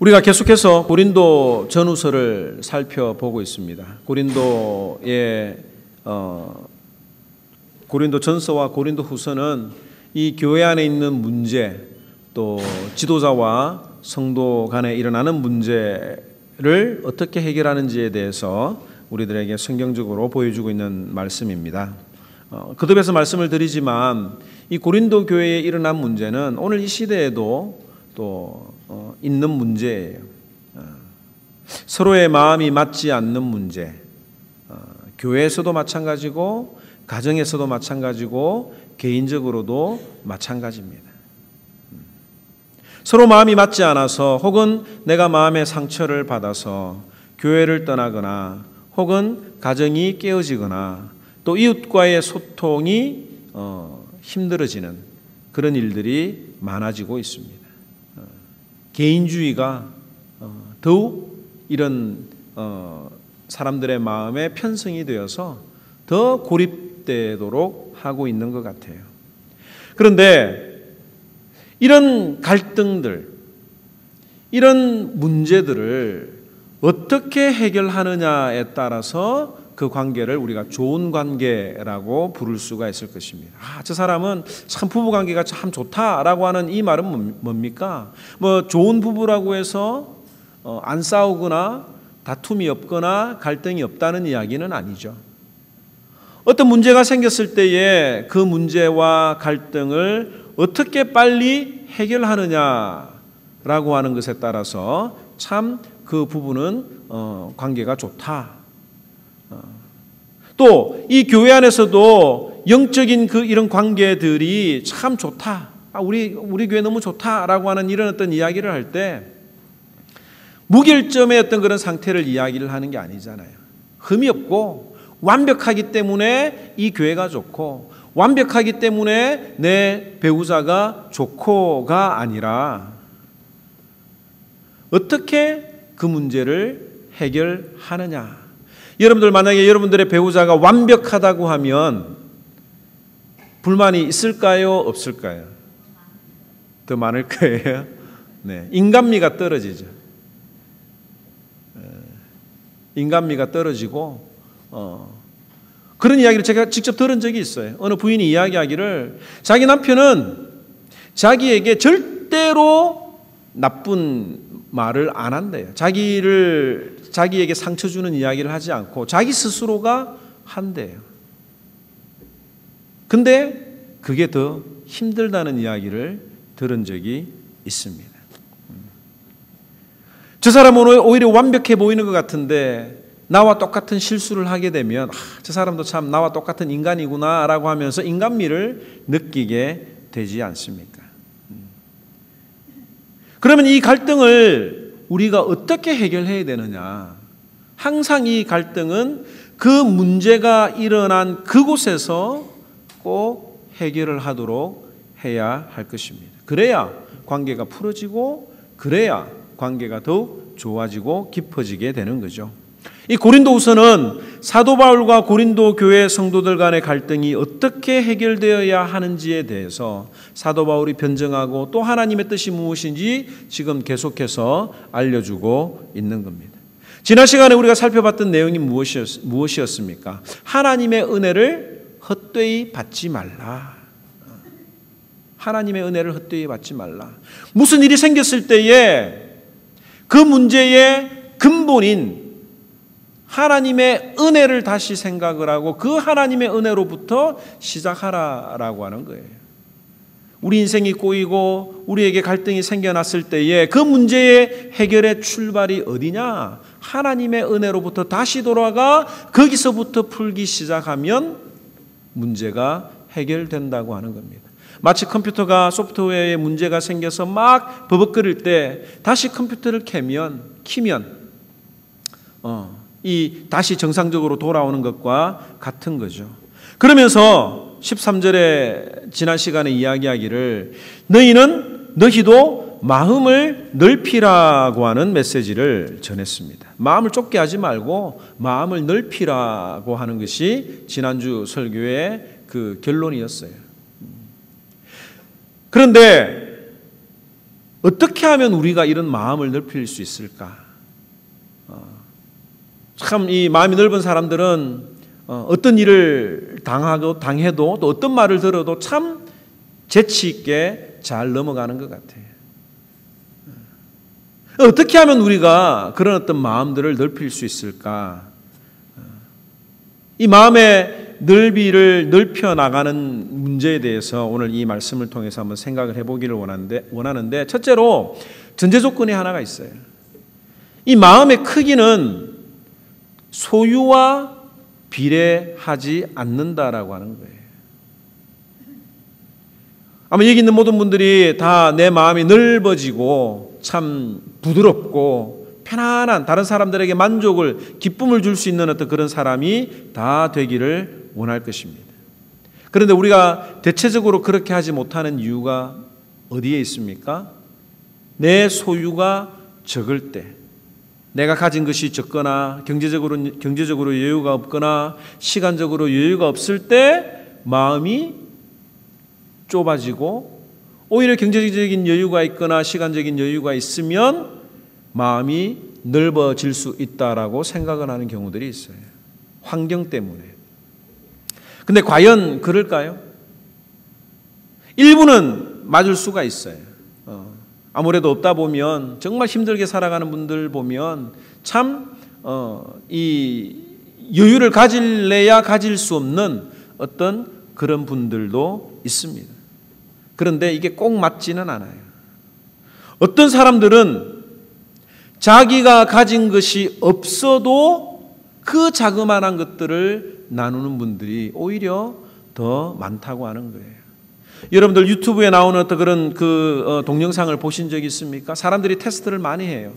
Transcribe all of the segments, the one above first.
우리가 계속해서 고린도 전후서를 살펴보고 있습니다. 고린도 전서와 고린도 후서는 이 교회 안에 있는 문제, 또 지도자와 성도 간에 일어나는 문제를 어떻게 해결하는지에 대해서 우리들에게 성경적으로 보여주고 있는 말씀입니다. 거듭해서 말씀을 드리지만 이 고린도 교회에 일어난 문제는 오늘 이 시대에도 또 있는 문제예요. 서로의 마음이 맞지 않는 문제, 교회에서도 마찬가지고 가정에서도 마찬가지고 개인적으로도 마찬가지입니다. 서로 마음이 맞지 않아서 혹은 내가 마음의 상처를 받아서 교회를 떠나거나 혹은 가정이 깨어지거나 또 이웃과의 소통이 힘들어지는 그런 일들이 많아지고 있습니다. 개인주의가 더욱 이런 사람들의 마음에 편성이 되어서 더 고립되도록 하고 있는 것 같아요. 그런데 이런 갈등들, 이런 문제들을 어떻게 해결하느냐에 따라서 그 관계를 우리가 좋은 관계라고 부를 수가 있을 것입니다. 저 사람은 참 부부관계가 참 좋다라고 하는 이 말은 뭡니까? 좋은 부부라고 해서 안 싸우거나 다툼이 없거나 갈등이 없다는 이야기는 아니죠. 어떤 문제가 생겼을 때에 그 문제와 갈등을 어떻게 빨리 해결하느냐라고 하는 것에 따라서 참 그 부부는 관계가 좋다. 또 이 교회 안에서도 영적인 이런 관계들이 참 좋다. 우리 교회 너무 좋다라고 하는 이런 어떤 이야기를 할 때 무결점의 어떤 그런 상태를 이야기를 하는 게 아니잖아요. 흠이 없고 완벽하기 때문에 이 교회가 좋고 완벽하기 때문에 내 배우자가 좋고가 아니라 어떻게 그 문제를 해결하느냐. 여러분들 만약에 여러분들의 배우자가 완벽하다고 하면 불만이 있을까요? 없을까요? 더 많을 거예요. 네, 인간미가 떨어지죠. 인간미가 떨어지고 그런 이야기를 제가 직접 들은 적이 있어요. 어느 부인이 이야기하기를 자기 남편은 자기에게 절대로 나쁜 말을 안 한대요. 자기에게 상처 주는 이야기를 하지 않고 자기 스스로가 한대요. 근데 그게 더 힘들다는 이야기를 들은 적이 있습니다. 저 사람은 오히려 완벽해 보이는 것 같은데 나와 똑같은 실수를 하게 되면 저 사람도 참 나와 똑같은 인간이구나 라고 하면서 인간미를 느끼게 되지 않습니까? 그러면 이 갈등을 우리가 어떻게 해결해야 되느냐? 항상 이 갈등은 그 문제가 일어난 그곳에서 꼭 해결을 하도록 해야 할 것입니다. 그래야 관계가 풀어지고 그래야 관계가 더욱 좋아지고 깊어지게 되는 거죠. 이 고린도후서는 사도 바울과 고린도 교회 성도들 간의 갈등이 어떻게 해결되어야 하는지에 대해서 사도 바울이 변증하고 또 하나님의 뜻이 무엇인지 지금 계속해서 알려주고 있는 겁니다. 지난 시간에 우리가 살펴봤던 내용이 무엇이었습니까? 하나님의 은혜를 헛되이 받지 말라. 하나님의 은혜를 헛되이 받지 말라. 무슨 일이 생겼을 때에 그 문제의 근본인 하나님의 은혜를 다시 생각을 하고 그 하나님의 은혜로부터 시작하라라고 하는 거예요. 우리 인생이 꼬이고 우리에게 갈등이 생겨났을 때에 그 문제의 해결의 출발이 어디냐? 하나님의 은혜로부터 다시 돌아가 거기서부터 풀기 시작하면 문제가 해결된다고 하는 겁니다. 마치 컴퓨터가 소프트웨어에 문제가 생겨서 막 버벅거릴 때 다시 컴퓨터를 키면 다시 정상적으로 돌아오는 것과 같은 거죠. 그러면서 13절에 지난 시간에 이야기하기를 너희도 마음을 넓히라고 하는 메시지를 전했습니다. 마음을 좁게 하지 말고 마음을 넓히라고 하는 것이 지난주 설교의 그 결론이었어요. 그런데 어떻게 하면 우리가 이런 마음을 넓힐 수 있을까? 참 이 마음이 넓은 사람들은 어떤 일을 당해도 또 어떤 말을 들어도 참 재치 있게 잘 넘어가는 것 같아요. 어떻게 하면 우리가 그런 어떤 마음들을 넓힐 수 있을까? 이 마음의 넓이를 넓혀 나가는 문제에 대해서 오늘 이 말씀을 통해서 한번 생각을 해보기를 원하는데 첫째로 전제 조건이 하나가 있어요. 이 마음의 크기는 소유와 비례하지 않는다라고 하는 거예요. 아마 여기 있는 모든 분들이 다 내 마음이 넓어지고 참 부드럽고 편안한 다른 사람들에게 만족을 기쁨을 줄 수 있는 어떤 그런 사람이 다 되기를 원할 것입니다. 그런데 우리가 대체적으로 그렇게 하지 못하는 이유가 어디에 있습니까? 내 소유가 적을 때, 내가 가진 것이 적거나 경제적으로 여유가 없거나 시간적으로 여유가 없을 때 마음이 좁아지고, 오히려 경제적인 여유가 있거나 시간적인 여유가 있으면 마음이 넓어질 수 있다라고 생각을 하는 경우들이 있어요. 환경 때문에. 근데 과연 그럴까요? 일부는 맞을 수가 있어요. 아무래도 없다 보면 정말 힘들게 살아가는 분들 보면 참 이 여유를 가질래야 가질 수 없는 어떤 그런 분들도 있습니다. 그런데 이게 꼭 맞지는 않아요. 어떤 사람들은 자기가 가진 것이 없어도 그 자그마한 것들을 나누는 분들이 오히려 더 많다고 하는 거예요. 여러분들 유튜브에 나오는 어떤 그런 동영상을 보신 적 있습니까? 사람들이 테스트를 많이 해요.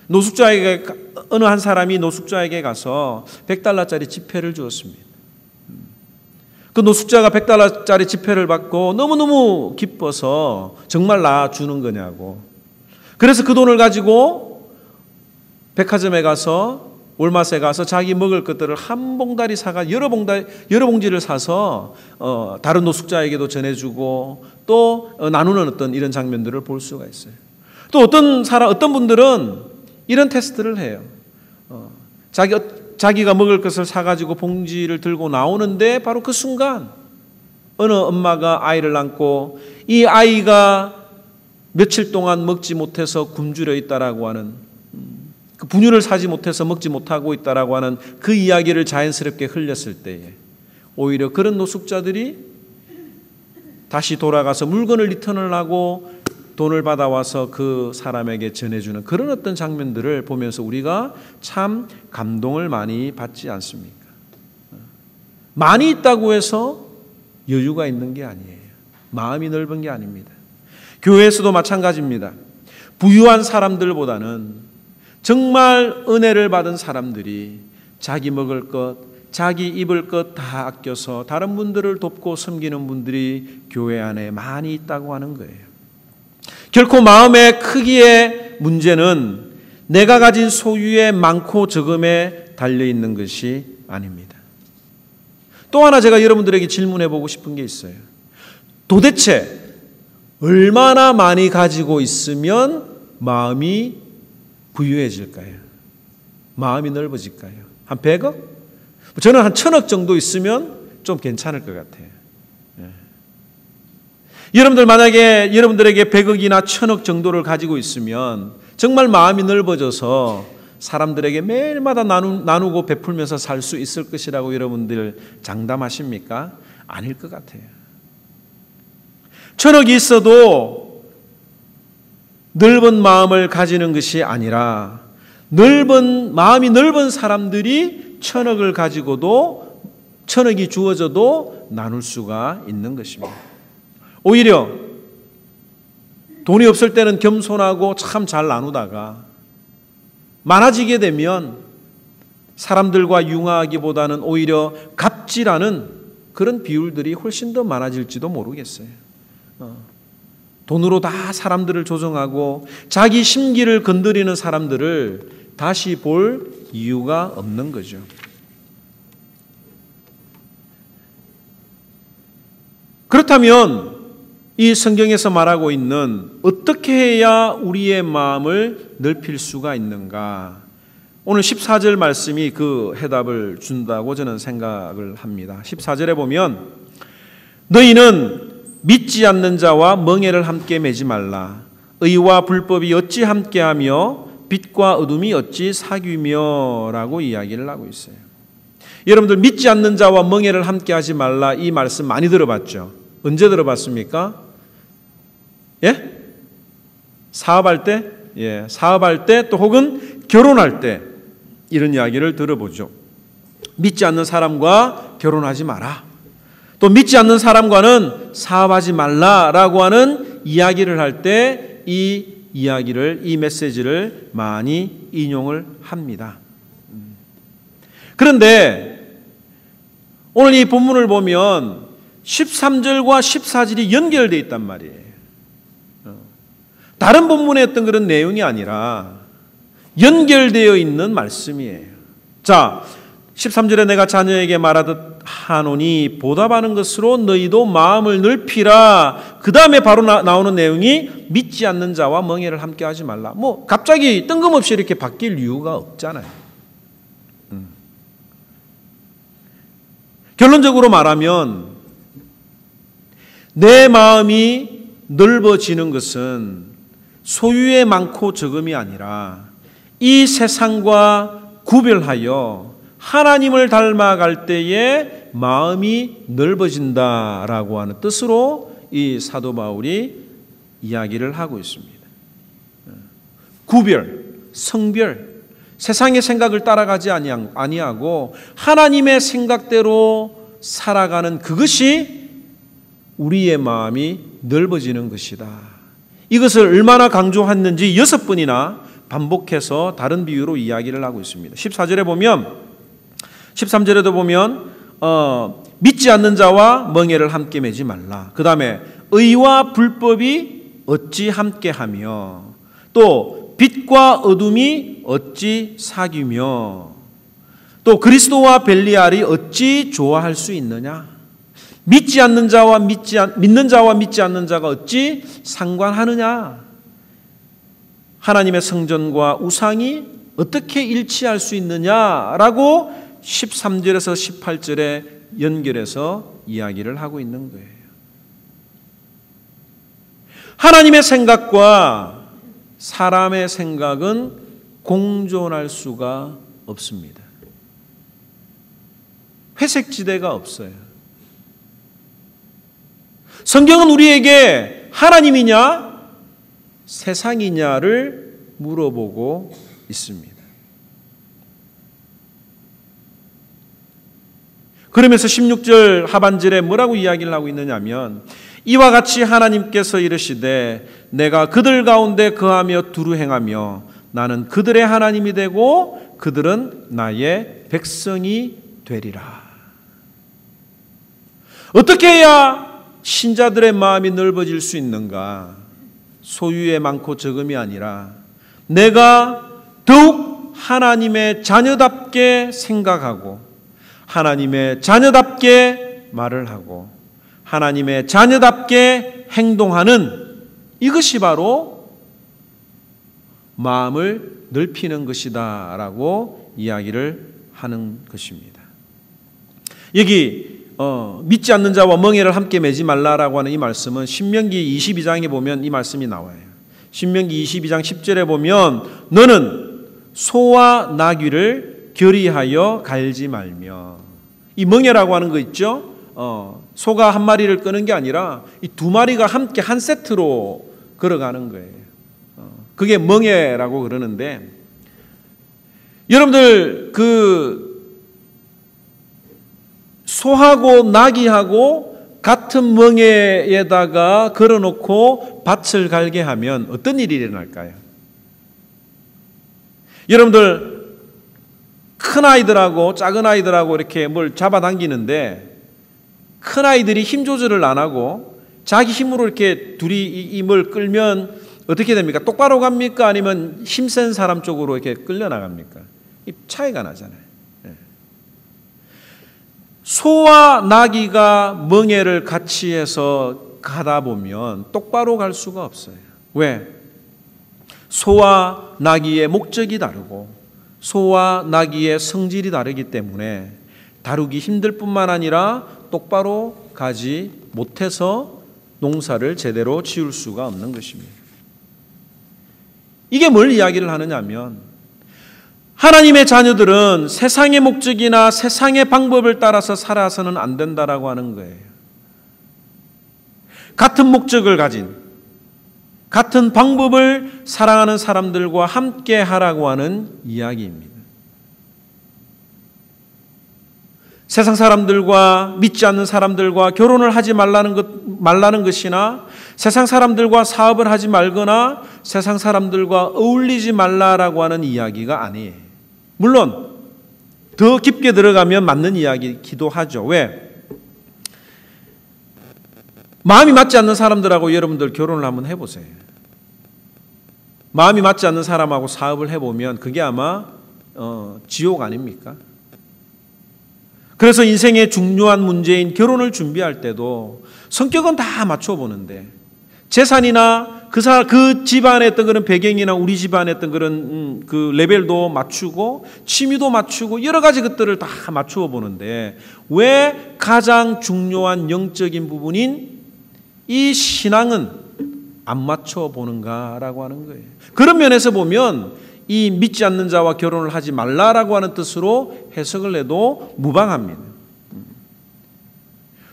노숙자에게 어느 한 사람이 노숙자에게 가서 $100짜리 지폐를 주었습니다. 그 노숙자가 $100짜리 지폐를 받고 너무너무 기뻐서 정말 나 주는 거냐고. 그래서 그 돈을 가지고 백화점에 가서 월마트에 가서 자기 먹을 것들을 한 봉다리 사가 여러 봉지를 사서 다른 노숙자에게도 전해주고 또 나누는 어떤 이런 장면들을 볼 수가 있어요. 또 어떤 분들은 이런 테스트를 해요. 자기가 먹을 것을 사가지고 봉지를 들고 나오는데 바로 그 순간 어느 엄마가 아이를 안고 이 아이가 며칠 동안 먹지 못해서 굶주려 있다라고 하는 그 분유를 사지 못해서 먹지 못하고 있다라고 하는 그 이야기를 자연스럽게 흘렸을 때에 오히려 그런 노숙자들이 다시 돌아가서 물건을 리턴을 하고 돈을 받아와서 그 사람에게 전해주는 그런 어떤 장면들을 보면서 우리가 참 감동을 많이 받지 않습니까? 많이 있다고 해서 여유가 있는 게 아니에요. 마음이 넓은 게 아닙니다. 교회에서도 마찬가지입니다. 부유한 사람들보다는 정말 은혜를 받은 사람들이 자기 먹을 것, 자기 입을 것 다 아껴서 다른 분들을 돕고 섬기는 분들이 교회 안에 많이 있다고 하는 거예요. 결코 마음의 크기의 문제는 내가 가진 소유의 많고 적음에 달려있는 것이 아닙니다. 또 하나 제가 여러분들에게 질문해 보고 싶은 게 있어요. 도대체 얼마나 많이 가지고 있으면 마음이 부유해질까요? 마음이 넓어질까요? 한 100억? 저는 한 1000억 정도 있으면 좀 괜찮을 것 같아요. 여러분들 만약에 여러분들에게 100억이나 1000억 정도를 가지고 있으면 정말 마음이 넓어져서 사람들에게 매일마다 나누고 베풀면서 살 수 있을 것이라고 여러분들 장담하십니까? 아닐 것 같아요. 1000억이 있어도 넓은 마음을 가지는 것이 아니라 마음이 넓은 사람들이 1000억을 가지고도 1000억이 주어져도 나눌 수가 있는 것입니다. 오히려 돈이 없을 때는 겸손하고 참 잘 나누다가 많아지게 되면 사람들과 융화하기보다는 오히려 갑질하는 그런 비율들이 훨씬 더 많아질지도 모르겠어요. 돈으로 다 사람들을 조종하고 자기 심기를 건드리는 사람들을 다시 볼 이유가 없는 거죠. 그렇다면 이 성경에서 말하고 있는 어떻게 해야 우리의 마음을 넓힐 수가 있는가? 오늘 14절 말씀이 그 해답을 준다고 저는 생각을 합니다. 14절에 보면 너희는 믿지 않는 자와 멍에를 함께 매지 말라. 의와 불법이 어찌 함께하며 빛과 어둠이 어찌 사귀며 라고 이야기를 하고 있어요. 여러분들 믿지 않는 자와 멍에를 함께하지 말라 이 말씀 많이 들어봤죠? 언제 들어봤습니까? 예? 사업할 때? 예, 사업할 때 또 혹은 결혼할 때 이런 이야기를 들어보죠. 믿지 않는 사람과 결혼하지 마라. 또 믿지 않는 사람과는 사업하지 말라라고 하는 이야기를 할 때 이 이야기를, 이 메시지를 많이 인용을 합니다. 그런데 오늘 이 본문을 보면 13절과 14절이 연결되어 있단 말이에요. 다른 본문에 어떤 그런 내용이 아니라 연결되어 있는 말씀이에요. 자, 13절에 내가 자녀에게 말하듯 하노니 보답하는 것으로 너희도 마음을 넓히라. 그 다음에 바로 나오는 내용이 믿지 않는 자와 멍에를 함께 하지 말라. 뭐 갑자기 뜬금없이 이렇게 바뀔 이유가 없잖아요. 결론적으로 말하면 내 마음이 넓어지는 것은 소유의 많고 적음이 아니라 이 세상과 구별하여 하나님을 닮아갈 때에 마음이 넓어진다라고 하는 뜻으로 이 사도 바울이 이야기를 하고 있습니다. 구별, 성별, 세상의 생각을 따라가지 아니하고 하나님의 생각대로 살아가는 그것이 우리의 마음이 넓어지는 것이다. 이것을 얼마나 강조했는지 6번이나 반복해서 다른 비유로 이야기를 하고 있습니다. 14절에 보면 13절에도 보면 믿지 않는 자와 멍에를 함께 매지 말라. 그 다음에 의와 불법이 어찌 함께하며 또 빛과 어둠이 어찌 사귀며 또 그리스도와 벨리알이 어찌 좋아할 수 있느냐. 믿지 않는 자와 믿는 자와 믿지 않는 자가 어찌 상관하느냐. 하나님의 성전과 우상이 어떻게 일치할 수 있느냐라고 13절에서 18절에 연결해서 이야기를 하고 있는 거예요. 하나님의 생각과 사람의 생각은 공존할 수가 없습니다. 회색지대가 없어요. 성경은 우리에게 하나님이냐 세상이냐를 물어보고 있습니다. 그러면서 16절 하반절에 뭐라고 이야기를 하고 있느냐면 이와 같이 하나님께서 이르시되 내가 그들 가운데 거하며 두루 행하며 나는 그들의 하나님이 되고 그들은 나의 백성이 되리라. 어떻게 해야 신자들의 마음이 넓어질 수 있는가? 소유에 많고 적음이 아니라 내가 더욱 하나님의 자녀답게 생각하고 하나님의 자녀답게 말을 하고 하나님의 자녀답게 행동하는 이것이 바로 마음을 넓히는 것이다 라고 이야기를 하는 것입니다. 여기 믿지 않는 자와 멍에를 함께 매지 말라라고 하는 이 말씀은 신명기 22장에 보면 이 말씀이 나와요. 신명기 22장 10절에 보면 너는 소와 나귀를 결의하여 갈지 말며, 이 멍에라고 하는 거 있죠? 소가 한 마리를 끄는 게 아니라 이 두 마리가 함께 한 세트로 걸어가는 거예요. 그게 멍에라고 그러는데, 여러분들 그 소하고 나귀하고 같은 멍에에다가 걸어놓고 밭을 갈게 하면 어떤 일이 일어날까요? 여러분들 큰 아이들하고 작은 아이들하고 이렇게 뭘 잡아당기는데 큰 아이들이 힘 조절을 안 하고 자기 힘으로 이렇게 둘이 이 뭘 끌면 어떻게 됩니까? 똑바로 갑니까? 아니면 힘센 사람 쪽으로 이렇게 끌려 나갑니까? 이 차이가 나잖아요. 소와 나귀가 멍에를 같이 해서 가다 보면 똑바로 갈 수가 없어요. 왜? 소와 나귀의 목적이 다르고 소와 나귀의 성질이 다르기 때문에 다루기 힘들 뿐만 아니라 똑바로 가지 못해서 농사를 제대로 지을 수가 없는 것입니다. 이게 뭘 이야기를 하느냐면 하나님의 자녀들은 세상의 목적이나 세상의 방법을 따라서 살아서는 안 된다라고 하는 거예요. 같은 목적을 가진 같은 방법을 사랑하는 사람들과 함께 하라고 하는 이야기입니다. 세상 사람들과 믿지 않는 사람들과 결혼을 하지 말라는 것이나 세상 사람들과 사업을 하지 말거나 세상 사람들과 어울리지 말라라고 하는 이야기가 아니에요. 물론 더 깊게 들어가면 맞는 이야기이기도 하죠. 왜? 마음이 맞지 않는 사람들하고 여러분들 결혼을 한번 해보세요. 마음이 맞지 않는 사람하고 사업을 해보면 그게 아마 지옥 아닙니까? 그래서 인생의 중요한 문제인 결혼을 준비할 때도 성격은 다 맞춰보는데 재산이나 그 집안에 했던 그런 배경이나 우리 집안에 했던 그런 그 레벨도 맞추고 취미도 맞추고 여러 가지 것들을 다 맞추어 보는데 왜 가장 중요한 영적인 부분인 이 신앙은 안 맞춰 보는가라고 하는 거예요. 그런 면에서 보면 이 믿지 않는 자와 결혼을 하지 말라라고 하는 뜻으로 해석을 해도 무방합니다.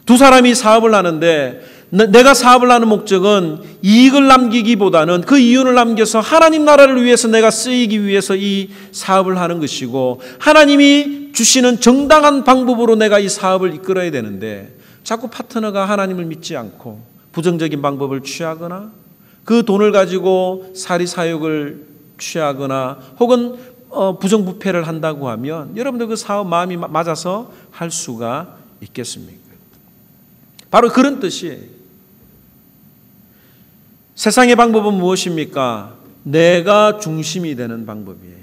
두 사람이 사업을 하는데 내가 사업을 하는 목적은 이익을 남기기보다는 그 이윤을 남겨서 하나님 나라를 위해서 내가 쓰이기 위해서 이 사업을 하는 것이고 하나님이 주시는 정당한 방법으로 내가 이 사업을 이끌어야 되는데 자꾸 파트너가 하나님을 믿지 않고 부정적인 방법을 취하거나 그 돈을 가지고 사리사욕을 취하거나 혹은 부정부패를 한다고 하면 여러분들 그 사업 마음이 맞아서 할 수가 있겠습니까? 바로 그런 뜻이에요. 세상의 방법은 무엇입니까? 내가 중심이 되는 방법이에요.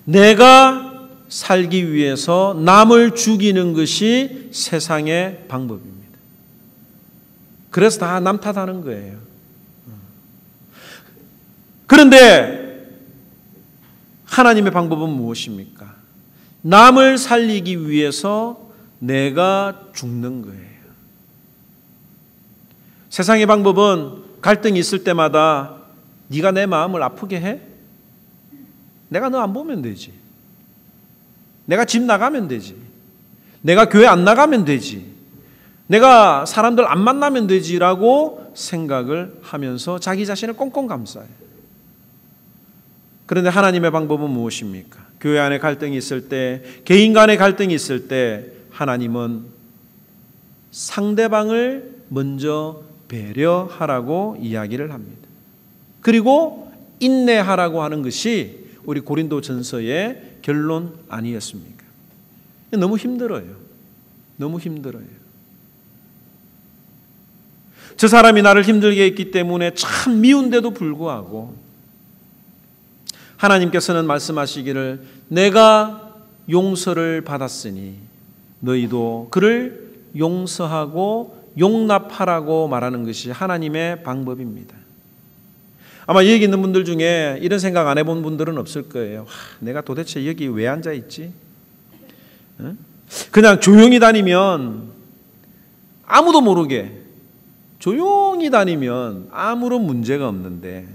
내가 살기 위해서 남을 죽이는 것이 세상의 방법입니다. 그래서 다 남 탓하는 거예요. 그런데 하나님의 방법은 무엇입니까? 남을 살리기 위해서 내가 죽는 거예요. 세상의 방법은 갈등이 있을 때마다 네가 내 마음을 아프게 해? 내가 너 안 보면 되지. 내가 집 나가면 되지. 내가 교회 안 나가면 되지. 내가 사람들 안 만나면 되지라고 생각을 하면서 자기 자신을 꽁꽁 감싸요. 그런데 하나님의 방법은 무엇입니까? 교회 안에 갈등이 있을 때, 개인 간의 갈등이 있을 때 하나님은 상대방을 먼저 배려하라고 이야기를 합니다. 그리고 인내하라고 하는 것이 우리 고린도전서의 결론 아니었습니까? 너무 힘들어요. 너무 힘들어요. 저 사람이 나를 힘들게 했기 때문에 참 미운데도 불구하고 하나님께서는 말씀하시기를 내가 용서를 받았으니 너희도 그를 용서하고 용납하라고 말하는 것이 하나님의 방법입니다. 아마 여기 있는 분들 중에 이런 생각 안 해본 분들은 없을 거예요. 내가 도대체 여기 왜 앉아 있지? 그냥 조용히 다니면 아무도 모르게 조용히 다니면 아무런 문제가 없는데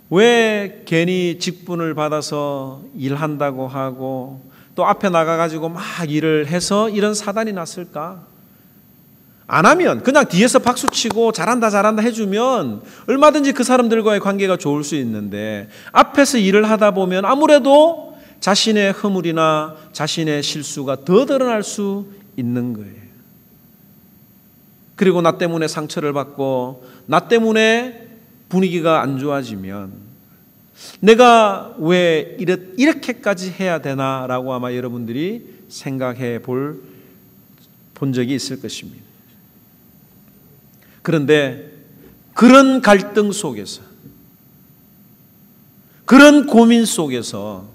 왜 괜히 직분을 받아서 일한다고 하고 또 앞에 나가가지고 막 일을 해서 이런 사단이 났을까? 안 하면 그냥 뒤에서 박수치고 잘한다 잘한다 해주면 얼마든지 그 사람들과의 관계가 좋을 수 있는데 앞에서 일을 하다 보면 아무래도 자신의 허물이나 자신의 실수가 더 드러날 수 있는 거예요. 그리고 나 때문에 상처를 받고 나 때문에 분위기가 안 좋아지면 내가 왜 이렇게까지 해야 되나라고 아마 여러분들이 생각해 본 적이 있을 것입니다. 그런데 그런 갈등 속에서 그런 고민 속에서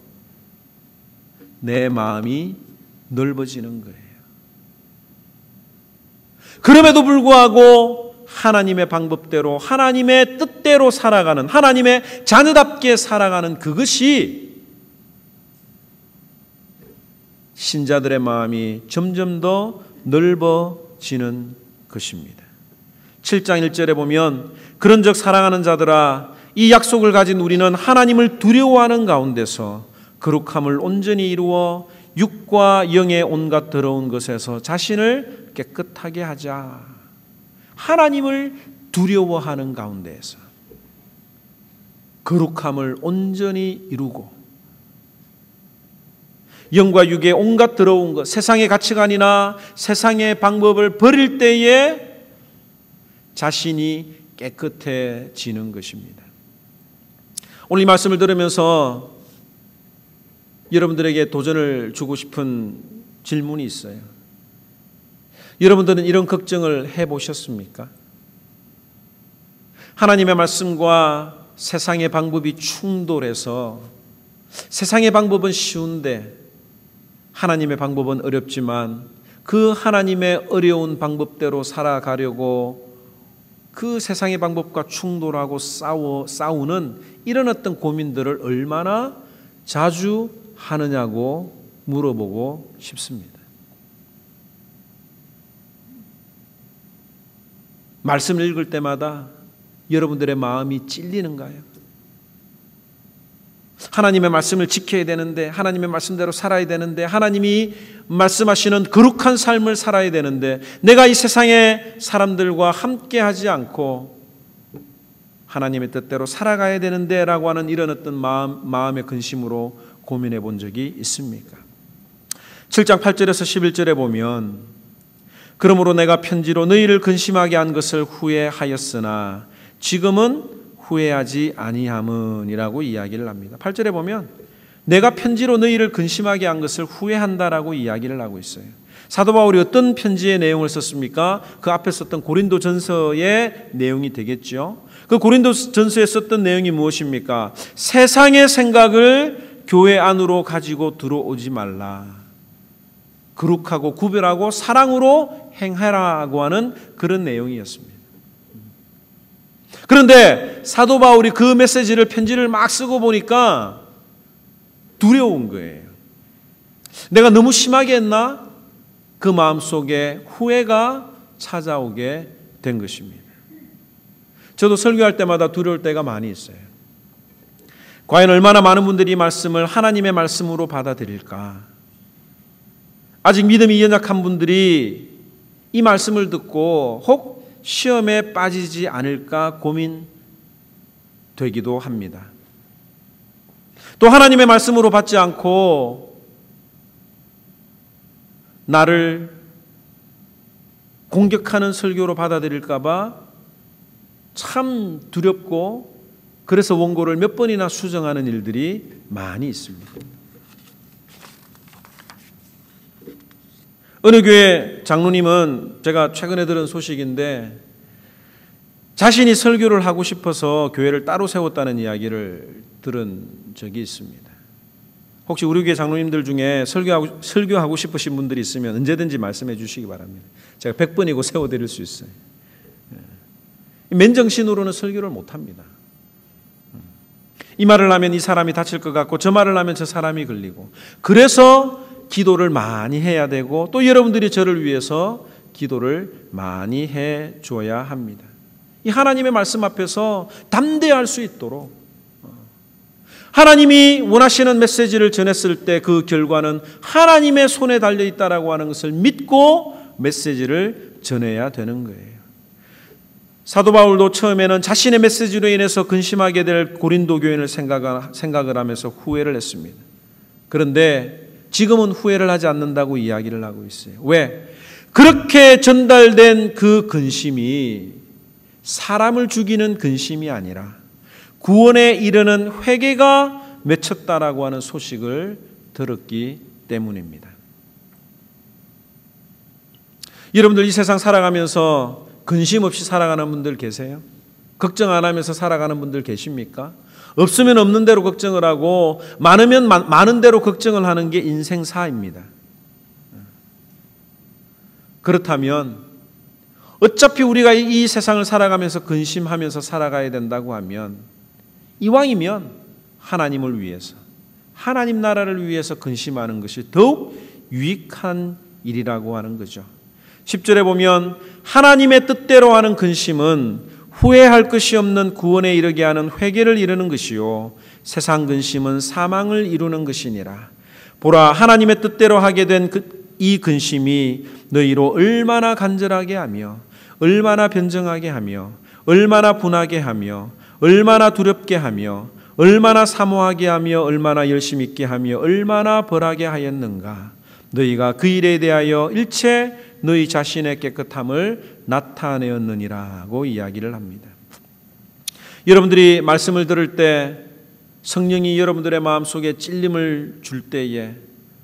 내 마음이 넓어지는 거예요. 그럼에도 불구하고 하나님의 방법대로 하나님의 뜻대로 살아가는, 하나님의 자녀답게 살아가는 그것이 신자들의 마음이 점점 더 넓어지는 것입니다. 7장 1절에 보면 그런즉 사랑하는 자들아 이 약속을 가진 우리는 하나님을 두려워하는 가운데서 거룩함을 온전히 이루어 육과 영의 온갖 더러운 것에서 자신을 깨끗하게 하자. 하나님을 두려워하는 가운데에서 거룩함을 온전히 이루고 영과 육의 온갖 더러운 것, 세상의 가치관이나 세상의 방법을 버릴 때에 자신이 깨끗해지는 것입니다. 오늘 이 말씀을 들으면서 여러분들에게 도전을 주고 싶은 질문이 있어요. 여러분들은 이런 걱정을 해보셨습니까? 하나님의 말씀과 세상의 방법이 충돌해서 세상의 방법은 쉬운데 하나님의 방법은 어렵지만 그 하나님의 어려운 방법대로 살아가려고 그 세상의 방법과 충돌하고 싸우는 이런 어떤 고민들을 얼마나 자주 하느냐고 물어보고 싶습니다. 말씀을 읽을 때마다 여러분들의 마음이 찔리는가요? 하나님의 말씀을 지켜야 되는데, 하나님의 말씀대로 살아야 되는데, 하나님이 말씀하시는 거룩한 삶을 살아야 되는데 내가 이 세상의 사람들과 함께하지 않고 하나님의 뜻대로 살아가야 되는데 라고 하는 이런 어떤 마음의 근심으로 고민해 본 적이 있습니까? 7장 8절에서 11절에 보면 그러므로 내가 편지로 너희를 근심하게 한 것을 후회하였으나 지금은 후회하지 아니함은이라고 이야기를 합니다. 8절에 보면 내가 편지로 너희를 근심하게 한 것을 후회한다라고 이야기를 하고 있어요. 사도 바울이 어떤 편지의 내용을 썼습니까? 그 앞에 썼던 고린도전서의 내용이 되겠죠. 그 고린도전서에 썼던 내용이 무엇입니까? 세상의 생각을 교회 안으로 가지고 들어오지 말라. 거룩하고 구별하고 사랑으로 행하라고 하는 그런 내용이었습니다. 그런데 사도 바울이 그 메시지를 편지를 막 쓰고 보니까 두려운 거예요. 내가 너무 심하게 했나? 그 마음속에 후회가 찾아오게 된 것입니다. 저도 설교할 때마다 두려울 때가 많이 있어요. 과연 얼마나 많은 분들이 이 말씀을 하나님의 말씀으로 받아들일까? 아직 믿음이 연약한 분들이 이 말씀을 듣고 혹 시험에 빠지지 않을까 고민되기도 합니다. 또 하나님의 말씀으로 받지 않고 나를 공격하는 설교로 받아들일까 봐 참 두렵고 그래서 원고를 몇 번이나 수정하는 일들이 많이 있습니다. 어느 교회 장로님은 제가 최근에 들은 소식인데 자신이 설교를 하고 싶어서 교회를 따로 세웠다는 이야기를 들은 적이 있습니다. 혹시 우리 교회 장로님들 중에 설교하고 싶으신 분들이 있으면 언제든지 말씀해 주시기 바랍니다. 제가 100번이고 세워드릴 수 있어요. 맨정신으로는 설교를 못합니다. 이 말을 하면 이 사람이 다칠 것 같고 저 말을 하면 저 사람이 걸리고 그래서 기도를 많이 해야 되고 또 여러분들이 저를 위해서 기도를 많이 해줘야 합니다. 이 하나님의 말씀 앞에서 담대할 수 있도록 하나님이 원하시는 메시지를 전했을 때 그 결과는 하나님의 손에 달려있다라고 하는 것을 믿고 메시지를 전해야 되는 거예요. 사도 바울도 처음에는 자신의 메시지로 인해서 근심하게 될 고린도 교인을 생각을 하면서 후회를 했습니다. 그런데 지금은 후회를 하지 않는다고 이야기를 하고 있어요. 왜? 그렇게 전달된 그 근심이 사람을 죽이는 근심이 아니라 구원에 이르는 회개가 맺혔다라고 하는 소식을 들었기 때문입니다. 여러분들 이 세상 살아가면서 근심 없이 살아가는 분들 계세요? 걱정 안 하면서 살아가는 분들 계십니까? 없으면 없는 대로 걱정을 하고 많으면 많은 대로 걱정을 하는 게 인생사입니다. 그렇다면 어차피 우리가 이 세상을 살아가면서 근심하면서 살아가야 된다고 하면 이왕이면 하나님을 위해서, 하나님 나라를 위해서 근심하는 것이 더욱 유익한 일이라고 하는 거죠. 10절에 보면 하나님의 뜻대로 하는 근심은 후회할 것이 없는 구원에 이르게 하는 회개를 이루는 것이요 세상 근심은 사망을 이루는 것이니라. 보라, 하나님의 뜻대로 하게 된 이 근심이 너희로 얼마나 간절하게 하며 얼마나 변정하게 하며 얼마나 분하게 하며 얼마나 두렵게 하며 얼마나 사모하게 하며 얼마나 열심 있게 하며 얼마나 벌하게 하였는가. 너희가 그 일에 대하여 일체 너희 자신의 깨끗함을 나타내었느니라고 이야기를 합니다. 여러분들이 말씀을 들을 때 성령이 여러분들의 마음속에 찔림을 줄 때에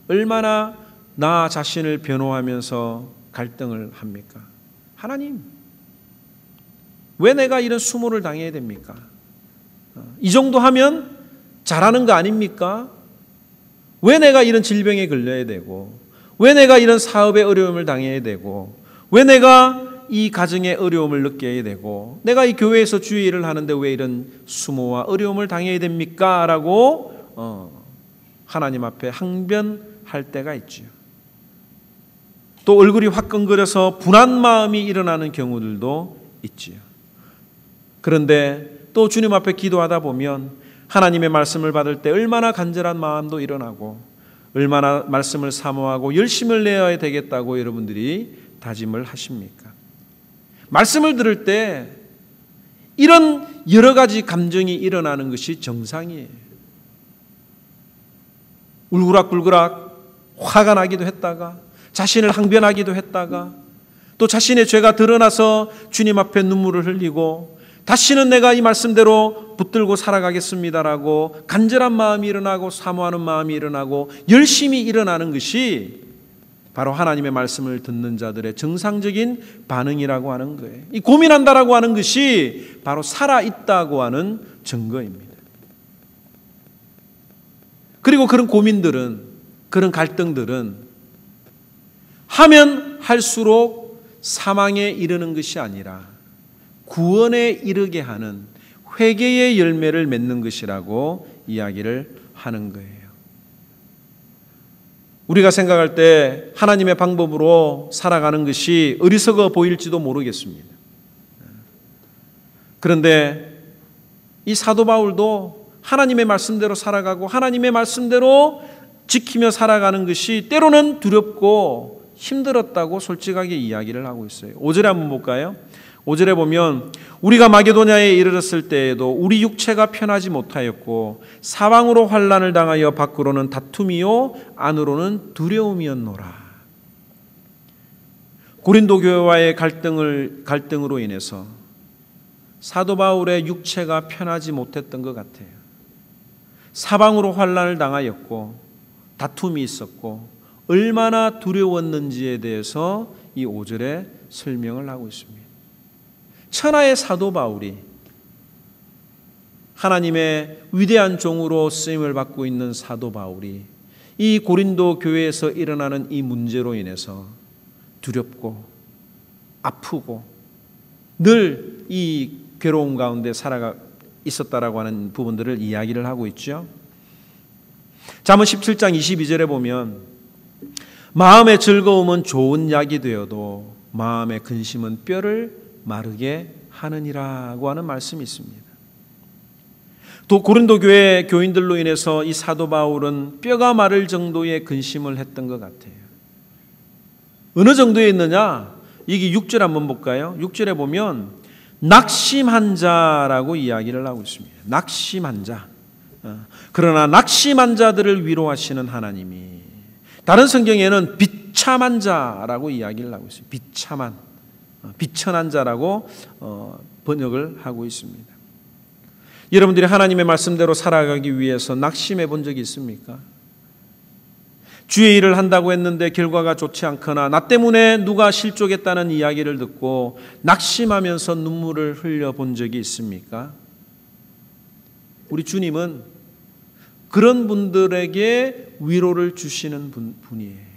얼마나 나 자신을 변호하면서 갈등을 합니까? 하나님, 왜 내가 이런 수모를 당해야 됩니까? 이 정도 하면 잘하는 거 아닙니까? 왜 내가 이런 질병에 걸려야 되고, 왜 내가 이런 사업에 어려움을 당해야 되고, 왜 내가 이 가정에 어려움을 느껴야 되고, 내가 이 교회에서 주의 일을 하는데 왜 이런 수모와 어려움을 당해야 됩니까? 라고 하나님 앞에 항변할 때가 있지요. 또 얼굴이 화끈거려서 분한 마음이 일어나는 경우들도 있지요. 그런데 또 주님 앞에 기도하다 보면 하나님의 말씀을 받을 때 얼마나 간절한 마음도 일어나고 얼마나 말씀을 사모하고 열심을 내어야 되겠다고 여러분들이 다짐을 하십니까? 말씀을 들을 때 이런 여러 가지 감정이 일어나는 것이 정상이에요. 울그락불그락 화가 나기도 했다가 자신을 항변하기도 했다가 또 자신의 죄가 드러나서 주님 앞에 눈물을 흘리고 다시는 내가 이 말씀대로 붙들고 살아가겠습니다라고 간절한 마음이 일어나고 사모하는 마음이 일어나고 열심히 일어나는 것이 바로 하나님의 말씀을 듣는 자들의 정상적인 반응이라고 하는 거예요. 이 고민한다라고 하는 것이 바로 살아있다고 하는 증거입니다. 그리고 그런 고민들은, 그런 갈등들은 하면 할수록 사망에 이르는 것이 아니라 구원에 이르게 하는 회개의 열매를 맺는 것이라고 이야기를 하는 거예요. 우리가 생각할 때 하나님의 방법으로 살아가는 것이 어리석어 보일지도 모르겠습니다. 그런데 이 사도 바울도 하나님의 말씀대로 살아가고 하나님의 말씀대로 지키며 살아가는 것이 때로는 두렵고 힘들었다고 솔직하게 이야기를 하고 있어요. 5절에 한번 볼까요? 5절에 보면 우리가 마게도냐에 이르렀을 때에도 우리 육체가 편하지 못하였고 사방으로 환난을 당하여 밖으로는 다툼이요 안으로는 두려움이었노라. 고린도 교회와의 갈등으로 인해서 사도 바울의 육체가 편하지 못했던 것 같아요. 사방으로 환난을 당하였고 다툼이 있었고 얼마나 두려웠는지에 대해서 이 5절에 설명을 하고 있습니다. 천하의 사도 바울이 하나님의 위대한 종으로 쓰임을 받고 있는 사도 바울이 이 고린도 교회에서 일어나는 이 문제로 인해서 두렵고 아프고 늘 이 괴로움 가운데 살아가 있었다라고 하는 부분들을 이야기를 하고 있죠. 잠언 17장 22절에 보면 마음의 즐거움은 좋은 약이 되어도 마음의 근심은 뼈를 마르게 하느니라고 하는 말씀이 있습니다. 또 고린도 교회 교인들로 인해서 이 사도 바울은 뼈가 마를 정도의 근심을 했던 것 같아요. 어느 정도에 있느냐? 이게 6절 한번 볼까요? 6절에 보면 낙심한 자라고 이야기를 하고 있습니다. 낙심한 자. 그러나 낙심한 자들을 위로하시는 하나님이, 다른 성경에는 비참한 자라고 이야기를 하고 있습니다. 비참한, 비천한 자라고 번역을 하고 있습니다. 여러분들이 하나님의 말씀대로 살아가기 위해서 낙심해 본 적이 있습니까? 주의 일을 한다고 했는데 결과가 좋지 않거나 나 때문에 누가 실족했다는 이야기를 듣고 낙심하면서 눈물을 흘려 본 적이 있습니까? 우리 주님은 그런 분들에게 위로를 주시는 분이에요.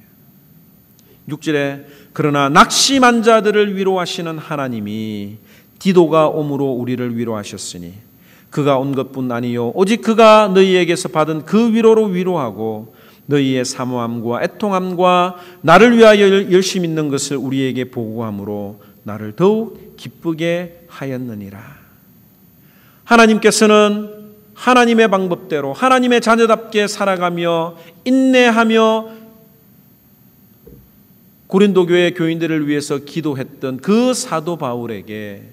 6절에 그러나 낙심한 자들을 위로하시는 하나님이 디도가 옴으로 우리를 위로하셨으니 그가 온 것뿐 아니요 오직 그가 너희에게서 받은 그 위로로 위로하고 너희의 사모함과 애통함과 나를 위하여 열심 있는 것을 우리에게 보고함으로 나를 더욱 기쁘게 하였느니라. 하나님께서는 하나님의 방법대로 하나님의 자녀답게 살아가며 인내하며 고린도 교회 교인들을 위해서 기도했던 그 사도 바울에게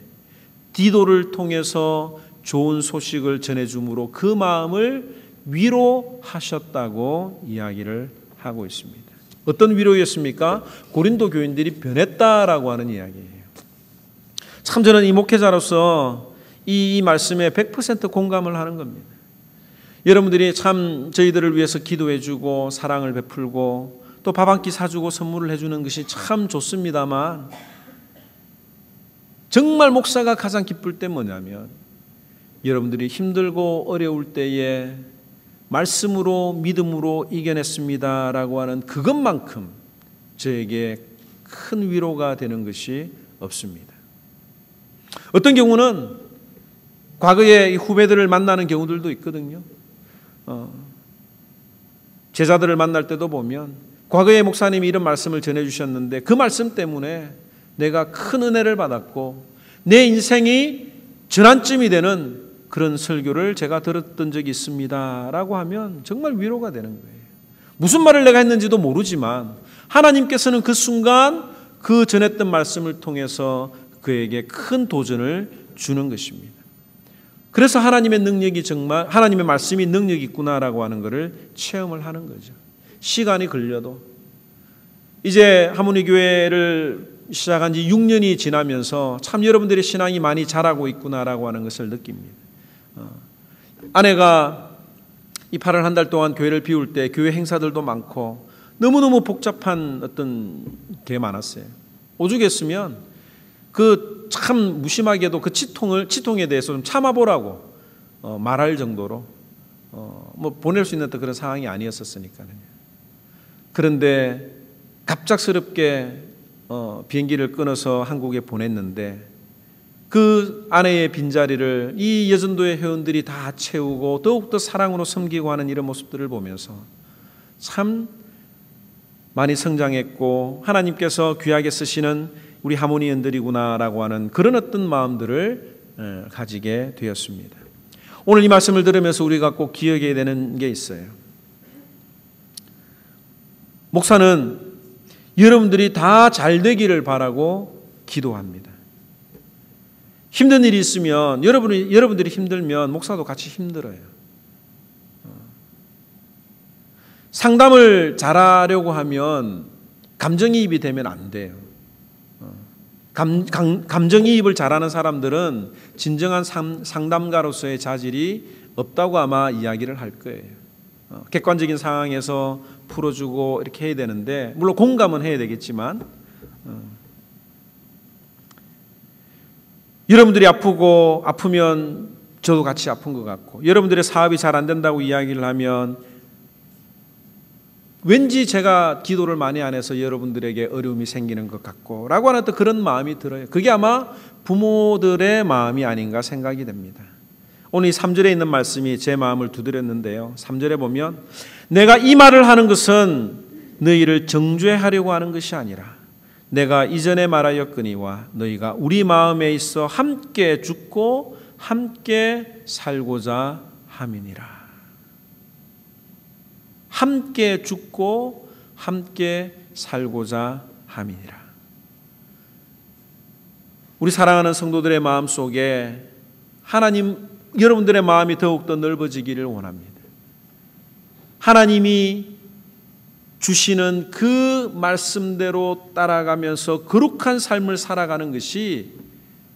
디도를 통해서 좋은 소식을 전해줌으로 그 마음을 위로하셨다고 이야기를 하고 있습니다. 어떤 위로였습니까? 고린도 교인들이 변했다라고 하는 이야기예요. 참 저는 이 목회자로서 이 말씀에 100% 공감을 하는 겁니다. 여러분들이 참 저희들을 위해서 기도해주고 사랑을 베풀고 또 밥 한 끼 사주고 선물을 해주는 것이 참 좋습니다만 정말 목사가 가장 기쁠 때 뭐냐면 여러분들이 힘들고 어려울 때에 말씀으로 믿음으로 이겨냈습니다라고 하는 그것만큼 저에게 큰 위로가 되는 것이 없습니다. 어떤 경우는 과거에 후배들을 만나는 경우들도 있거든요. 제자들을 만날 때도 보면 과거에 목사님이 이런 말씀을 전해주셨는데 그 말씀 때문에 내가 큰 은혜를 받았고 내 인생이 전환점이 되는 그런 설교를 제가 들었던 적이 있습니다 라고 하면 정말 위로가 되는 거예요. 무슨 말을 내가 했는지도 모르지만 하나님께서는 그 순간 그 전했던 말씀을 통해서 그에게 큰 도전을 주는 것입니다. 그래서 하나님의 능력이 정말 하나님의 말씀이 능력이 있구나라고 하는 것을 체험을 하는 거죠. 시간이 걸려도 이제 하모니 교회를 시작한 지 6년이 지나면서 참 여러분들의 신앙이 많이 자라고 있구나라고 하는 것을 느낍니다. 아내가 이 8월 한 달 동안 교회를 비울 때 교회 행사들도 많고 너무너무 복잡한 어떤 게 많았어요. 오죽했으면 그 참 무심하게도 그 치통에 대해서 좀 참아보라고 말할 정도로 뭐 보낼 수 있는 그런 상황이 아니었었으니까요. 그런데 갑작스럽게 비행기를 끊어서 한국에 보냈는데 그 아내의 빈자리를 이 여전도의 회원들이 다 채우고 더욱더 사랑으로 섬기고 하는 이런 모습들을 보면서 참 많이 성장했고 하나님께서 귀하게 쓰시는 우리 하모니언들이구나라고 하는 그런 어떤 마음들을 가지게 되었습니다. 오늘 이 말씀을 들으면서 우리가 꼭 기억해야 되는 게 있어요. 목사는 여러분들이 다 잘 되기를 바라고 기도합니다. 힘든 일이 있으면 여러분들이 힘들면 목사도 같이 힘들어요. 상담을 잘하려고 하면 감정이입이 되면 안 돼요. 감정이입을 잘하는 사람들은 진정한 상담가로서의 자질이 없다고 아마 이야기를 할 거예요. 객관적인 상황에서 풀어주고 이렇게 해야 되는데 물론 공감은 해야 되겠지만 여러분들이 아프면 저도 같이 아픈 것 같고 여러분들의 사업이 잘 안 된다고 이야기를 하면 왠지 제가 기도를 많이 안 해서 여러분들에게 어려움이 생기는 것 같고 라고 하는 또 그런 마음이 들어요. 그게 아마 부모들의 마음이 아닌가 생각이 됩니다. 오늘 이 3절에 있는 말씀이 제 마음을 두드렸는데요. 3절에 보면 내가 이 말을 하는 것은 너희를 정죄하려고 하는 것이 아니라 내가 이전에 말하였거니와 너희가 우리 마음에 있어 함께 죽고 함께 살고자 함이니라. 함께 죽고 함께 살고자 함이니라. 우리 사랑하는 성도들의 마음 속에 하나님 여러분들의 마음이 더욱더 넓어지기를 원합니다. 하나님이 주시는 그 말씀대로 따라가면서 거룩한 삶을 살아가는 것이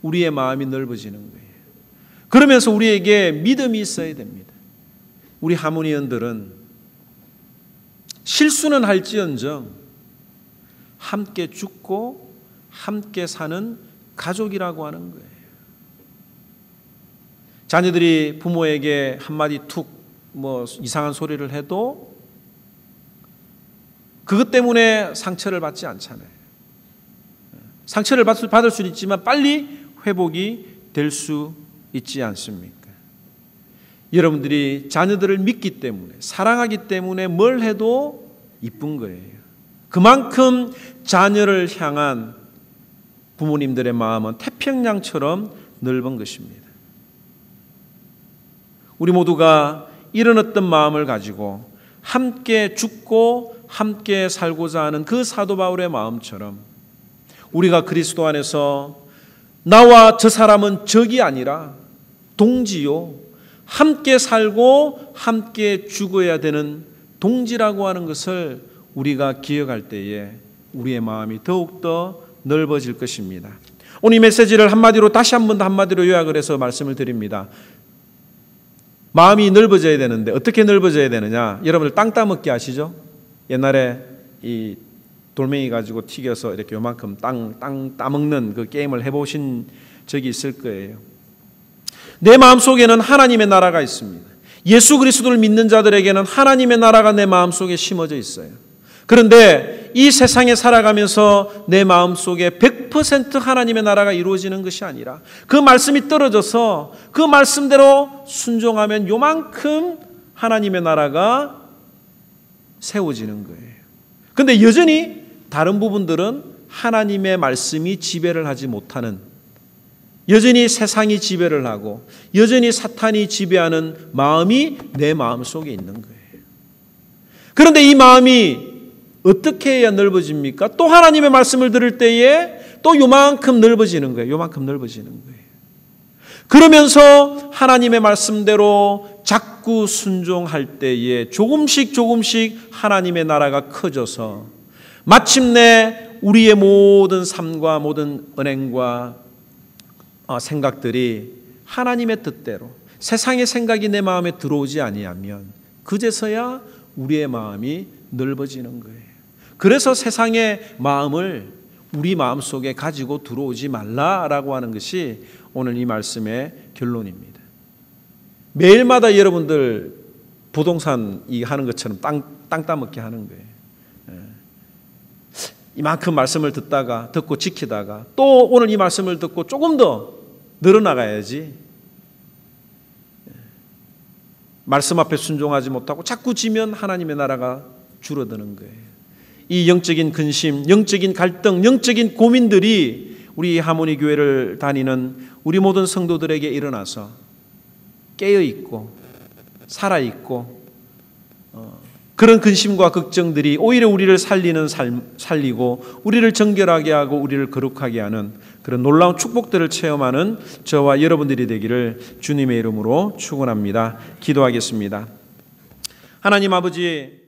우리의 마음이 넓어지는 거예요. 그러면서 우리에게 믿음이 있어야 됩니다. 우리 하모니언들은 실수는 할지언정 함께 죽고 함께 사는 가족이라고 하는 거예요. 자녀들이 부모에게 한마디 툭 뭐 이상한 소리를 해도 그것 때문에 상처를 받지 않잖아요. 상처를 받을 수는 있지만 빨리 회복이 될 수 있지 않습니까? 여러분들이 자녀들을 믿기 때문에, 사랑하기 때문에 뭘 해도 이쁜 거예요. 그만큼 자녀를 향한 부모님들의 마음은 태평양처럼 넓은 것입니다. 우리 모두가 이런 어떤 마음을 가지고 함께 죽고 함께 살고자 하는 그 사도 바울의 마음처럼 우리가 그리스도 안에서 나와 저 사람은 적이 아니라 동지요, 함께 살고 함께 죽어야 되는 동지라고 하는 것을 우리가 기억할 때에 우리의 마음이 더욱더 넓어질 것입니다. 오늘 이 메시지를 다시 한 번 더 한마디로 요약을 해서 말씀을 드립니다. 마음이 넓어져야 되는데 어떻게 넓어져야 되느냐? 여러분들 땅 따먹기 아시죠? 옛날에 이 돌멩이 가지고 튀겨서 이렇게 요만큼 땅 따먹는 그 게임을 해보신 적이 있을 거예요. 내 마음속에는 하나님의 나라가 있습니다. 예수 그리스도를 믿는 자들에게는 하나님의 나라가 내 마음속에 심어져 있어요. 그런데 이 세상에 살아가면서 내 마음속에 100% 하나님의 나라가 이루어지는 것이 아니라 그 말씀이 떨어져서 그 말씀대로 순종하면 요만큼 하나님의 나라가 세워지는 거예요. 그런데 여전히 다른 부분들은 하나님의 말씀이 지배를 하지 못하는, 여전히 세상이 지배를 하고 여전히 사탄이 지배하는 마음이 내 마음 속에 있는 거예요. 그런데 이 마음이 어떻게 해야 넓어집니까? 또 하나님의 말씀을 들을 때에 또 요만큼 넓어지는 거예요. 요만큼 넓어지는 거예요. 그러면서 하나님의 말씀대로 자꾸 순종할 때에 조금씩 하나님의 나라가 커져서 마침내 우리의 모든 삶과 모든 은행과 생각들이 하나님의 뜻대로 세상의 생각이 내 마음에 들어오지 아니하면 그제서야 우리의 마음이 넓어지는 거예요. 그래서 세상의 마음을 우리 마음속에 가지고 들어오지 말라라고 하는 것이 오늘 이 말씀의 결론입니다. 매일마다 여러분들 부동산 하는 것처럼 땅 따먹게 하는 거예요. 이만큼 말씀을 듣고 지키다가 또 오늘 이 말씀을 듣고 조금 더 늘어나가야지, 말씀 앞에 순종하지 못하고 자꾸 지면 하나님의 나라가 줄어드는 거예요. 이 영적인 근심, 영적인 갈등, 영적인 고민들이 우리 하모니 교회를 다니는 우리 모든 성도들에게 일어나서 깨어있고 살아있고 그런 근심과 걱정들이 오히려 우리를 살리고 우리를 정결하게 하고 우리를 거룩하게 하는 그런 놀라운 축복들을 체험하는 저와 여러분들이 되기를 주님의 이름으로 축원합니다. 기도하겠습니다. 하나님 아버지,